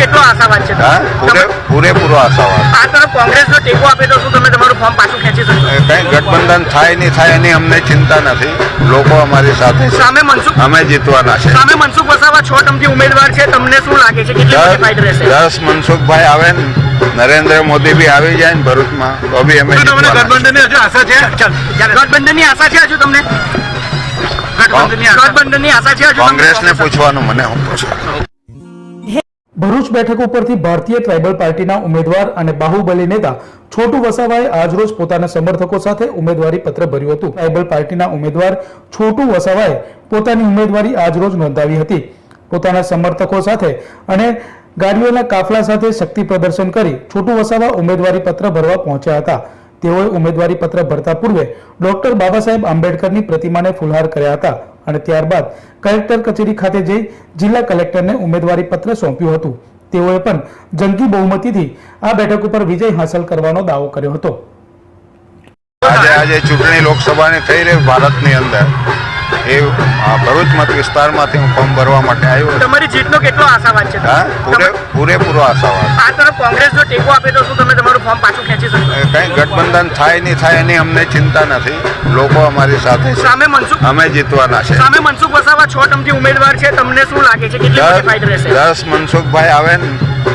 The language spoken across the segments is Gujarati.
કેટલો આશાવાદ છે? પૂરેપૂરો આશાવાદ. આ તરફ કોંગ્રેસનો ટેકો આપે તો શું તમે તમારું ફોર્મ પાછું ખેંચી શકો? કઈ ગઠબંધન થાય નહીં થાય એની અમને ચિંતા નથી. લોકો અમારી સાથે છે. સામે મનસુખ અમે જીતવાના છે. સામે મનસુખ વસાવા 6 ટર્મથી ઉમેદવાર છે. તમને શું લાગે છે કેટલી મોટી ફાઇટ રહેશે? 10 મનસુખભાઈ આવે ને નરેન્દ્ર મોદી બી આવી જાય ને ભરૂચમાં તો બી અમે ગઠબંધનની હજુ આશા છે? ગઠબંધનની આશા છે હજુ તમને? ગઠબંધનની આશા છે હજુ? કોંગ્રેસને પૂછવાનું મને હું પૂછું. ભરૂચ બેઠક ઉપરથી ભારતીય ટ્રાઇબલ પાર્ટીના ઉમેદવાર અને બાહુબલી નેતા છોટુ વસાવાએ આજરોજ પોતાના સમર્થકો સાથે ઉમેદવારી પત્ર ભર્યું હતું. ટ્રાઇબલ પાર્ટીના ઉમેદવાર છોટુ વસાવાએ પોતાની ઉમેદવારી આજરોજ નોંધાવી હતી. પોતાના સમર્થકો સાથે અને ગાડીઓના કાફલા સાથે શક્તિ પ્રદર્શન કરી છોટુ વસાવા ઉમેદવારી પત્ર ભરવા પહોંચ્યા હતા. તેઓએ ઉમેદવારી પત્ર ભરતા પૂર્વે ડોક્ટર બાબા સાહેબ આંબેડકરની પ્રતિમાને ફુલહાર કર્યા હતા અને ત્યારબાદ કલેક્ટર કચેરી ખાતે જઈ જિલ્લા કલેક્ટરને ઉમેદવારી પત્ર સોંપ્યું હતું. તેઓએ પણ જંગી બહુમતીથી આ બેઠક ઉપર વિજય હાંસલ કરવાનો દાવો કર્યો હતો. આજે ચૂંટણી લોકસભાની થઈ રહી ભારતની અંદર એ ભરૂચ મત વિસ્તારમાંથી હું ફોર્મ ભરવા માટે આવ્યો. તમારી જીતનો કેટલો આશાવાદ છે? પૂરેપૂરો આશાવાદ. આ તરફ કોંગ્રેસનો ટેકો આપે તો શું તમે તમારું ફોર્મ પાછું ખેંચી શકો? કઈ ગઠબંધન થાય નહીં થાય એની અમને ચિંતા નથી. લોકો અમારી સાથે છે. સામે મનસુખ અમે જીતવાના છે. સામે મનસુખ વસાવા 6 ટર્મથી ઉમેદવાર છે. તમને શું લાગે છે કેટલી મોટી ફાઇટ રહેશે? 10 મનસુખભાઈ આવે ને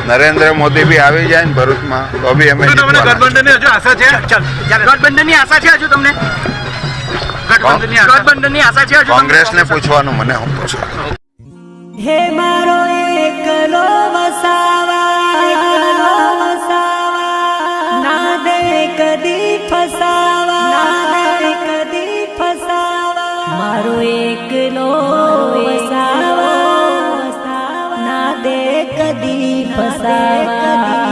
નરેન્દ્ર મોદી બી આવી જાય ને ભરૂચમાં તો બી અમે ગઠબંધનની હજુ આશા છે? ગઠબંધનની આશા છે હજુ તમને? ગઠબંધનની આશા છે હજુ? કોંગ્રેસને પૂછવાનું મને હું પૂછું. હે મારો એકલો વસાવા ના દે કદી ફસાવા મારો એકલો વસાવા ના દે કદી ફસાવા.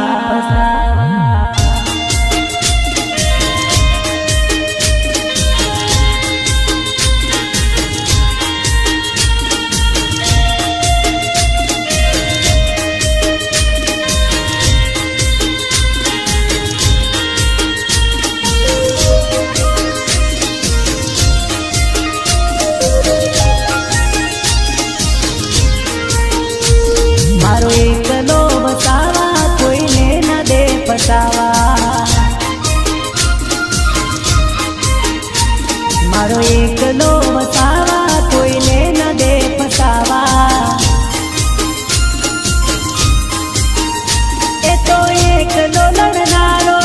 મારો એકલો વસાવા કોઈને ન દે ફસાવા મારો એકલો વસાવા કોઈને ન દે ફસાવા એ તો એકલો લડનારો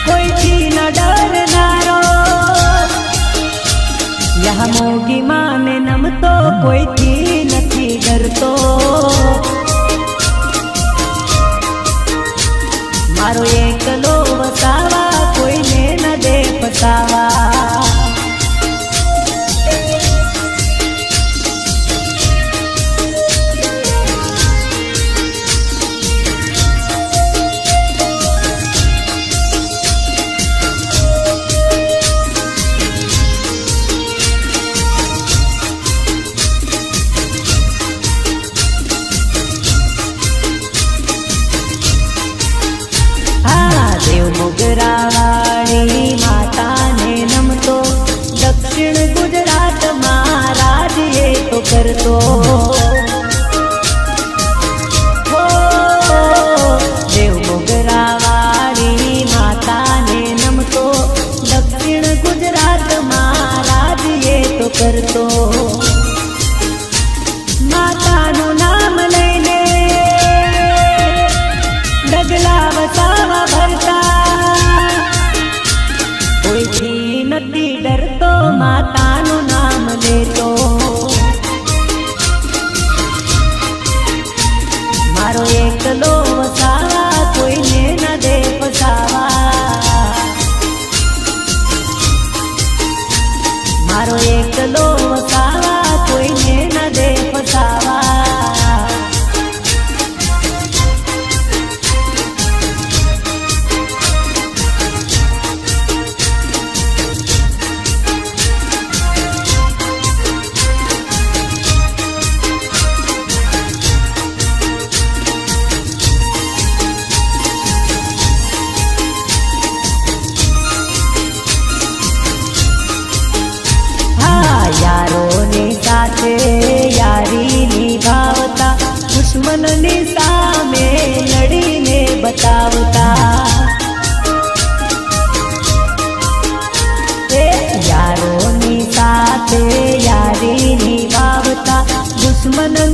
કોઈથી ન ડરનારો યહ મોગી માને નમતો કોઈથી નથી ડરતો મારો એકલો વસાવા કોઈને ન દે ફસાવા. મોગરાવાળી માતાને નમતો દક્ષિણ ગુજરાતમાં રાજ્ય તો કરતો દેવ મોગરાવાળી માતાને નમતો દક્ષિણ ગુજરાતમાં રાજ્ય તો કરતો માતાનું નામ લઈને ડગલા વસાવા ભરતા કોઈથી નથી ડરતો માતાનું નામ લેતો મારો એકલો વસાવા કોઈને ન દે ફસાવા મારો એકલો વસાવા કોઈને ન દે ફસાવા. યારોની સાથે યારી નિભાવતા ખુશ દુશ્મનની સામે લડીને બતાવતા યારોની સાથે યારી નિભાવતા દુશ્મન